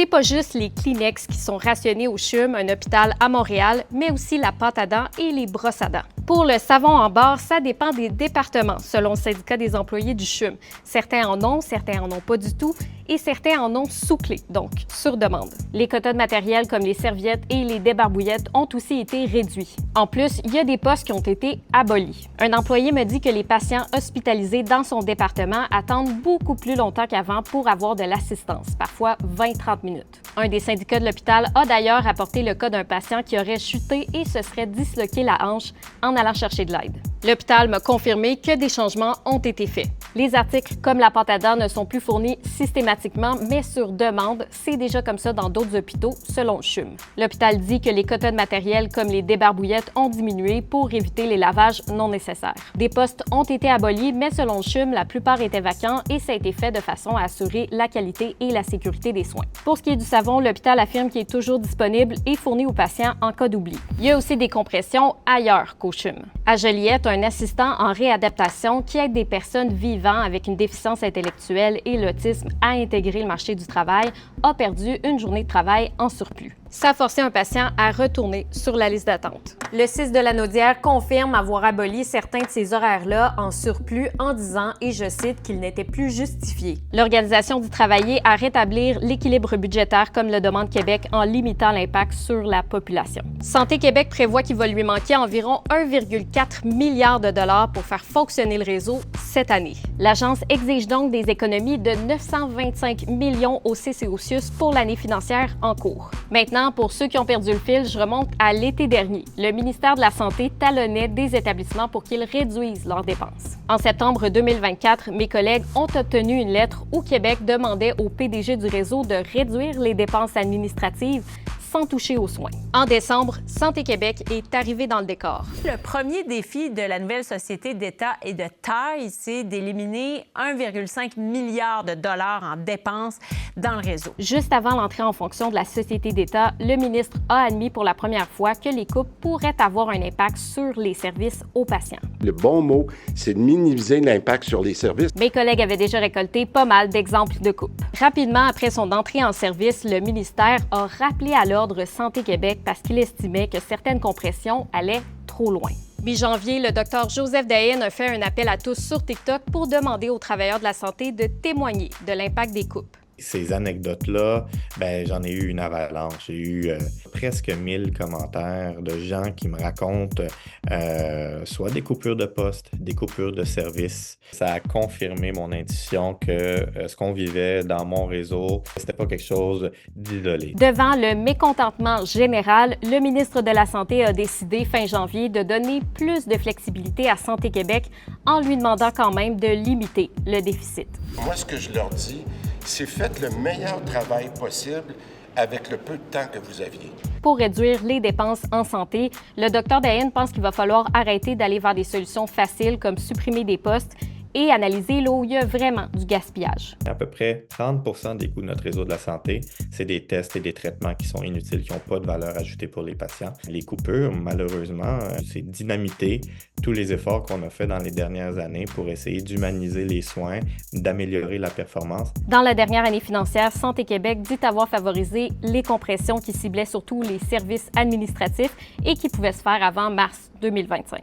C'est pas juste les Kleenex qui sont rationnés au CHUM, un hôpital à Montréal, mais aussi la pâte à dents et les brosses à dents. Pour le savon en barre, ça dépend des départements, selon le syndicat des employés du CHUM. Certains en ont, certains en ont pas du tout, et certains en ont sous clé, donc sur demande. Les quotas de matériel comme les serviettes et les débarbouillettes ont aussi été réduits. En plus, il y a des postes qui ont été abolis. Un employé me dit que les patients hospitalisés dans son département attendent beaucoup plus longtemps qu'avant pour avoir de l'assistance, parfois 20-30 minutes. Un des syndicats de l'hôpital a d'ailleurs rapporté le cas d'un patient qui aurait chuté et se serait disloqué la hanche en allant chercher de l'aide. L'hôpital m'a confirmé que des changements ont été faits. Les articles comme la pâte à dents ne sont plus fournis systématiquement, mais sur demande. C'est déjà comme ça dans d'autres hôpitaux, selon le CHUM. L'hôpital dit que les quotas de matériel comme les débarbouillettes ont diminué pour éviter les lavages non nécessaires. Des postes ont été abolis, mais selon le CHUM, la plupart étaient vacants et ça a été fait de façon à assurer la qualité et la sécurité des soins. Pour ce qui est du savon, l'hôpital affirme qu'il est toujours disponible et fourni aux patients en cas d'oubli. Il y a aussi des compressions ailleurs qu'au CHUM. À Joliette, un assistant en réadaptation qui aide des personnes vivant avec une déficience intellectuelle et l'autisme à intégrer le marché du travail a perdu une journée de travail en surplus. Ça a forcé un patient à retourner sur la liste d'attente. Le CIS de la Naudière confirme avoir aboli certains de ces horaires-là en surplus en disant, et je cite, qu'ils n'étaient plus justifiés. L'organisation dit travailler à rétablir l'équilibre budgétaire comme le demande Québec en limitant l'impact sur la population. Santé Québec prévoit qu'il va lui manquer environ 1,4 milliard de dollars pour faire fonctionner le réseau cette année. L'agence exige donc des économies de 925 millions au CCO-CIUS pour l'année financière en cours. Maintenant, pour ceux qui ont perdu le fil, je remonte à l'été dernier. Le ministère de la Santé talonnait des établissements pour qu'ils réduisent leurs dépenses. En septembre 2024, mes collègues ont obtenu une lettre où Québec demandait au PDG du réseau de réduire les dépenses administratives sans toucher aux soins. En décembre, Santé Québec est arrivé dans le décor. Le premier défi de la nouvelle société d'État et de taille, c'est d'éliminer 1,5 milliard de dollars en dépenses dans le réseau. Juste avant l'entrée en fonction de la société d'État, le ministre a admis pour la première fois que les coupes pourraient avoir un impact sur les services aux patients. Le bon mot, c'est de minimiser l'impact sur les services. Mes collègues avaient déjà récolté pas mal d'exemples de coupes. Rapidement après son entrée en service, le ministère a rappelé à l'ordre Santé Québec parce qu'il estimait que certaines compressions allaient trop loin. Mi-janvier, le Dr Joseph Dayen a fait un appel à tous sur TikTok pour demander aux travailleurs de la santé de témoigner de l'impact des coupes. Ces anecdotes-là, j'en ai eu une avalanche. J'ai eu presque 1000 commentaires de gens qui me racontent soit des coupures de poste, des coupures de service. Ça a confirmé mon intuition que ce qu'on vivait dans mon réseau, c'était pas quelque chose d'isolé. Devant le mécontentement général, le ministre de la Santé a décidé fin janvier de donner plus de flexibilité à Santé Québec en lui demandant quand même de limiter le déficit. Moi, ce que je leur dis, c'est faites le meilleur travail possible avec le peu de temps que vous aviez. Pour réduire les dépenses en santé, le Dr Dayen pense qu'il va falloir arrêter d'aller vers des solutions faciles comme supprimer des postes et analyser là où il y a vraiment du gaspillage. À peu près 30% des coûts de notre réseau de la santé, c'est des tests et des traitements qui sont inutiles, qui n'ont pas de valeur ajoutée pour les patients. Les coupures, malheureusement, c'est dynamiter tous les efforts qu'on a fait dans les dernières années pour essayer d'humaniser les soins, d'améliorer la performance. Dans la dernière année financière, Santé Québec dit avoir favorisé les compressions qui ciblaient surtout les services administratifs et qui pouvaient se faire avant mars 2025.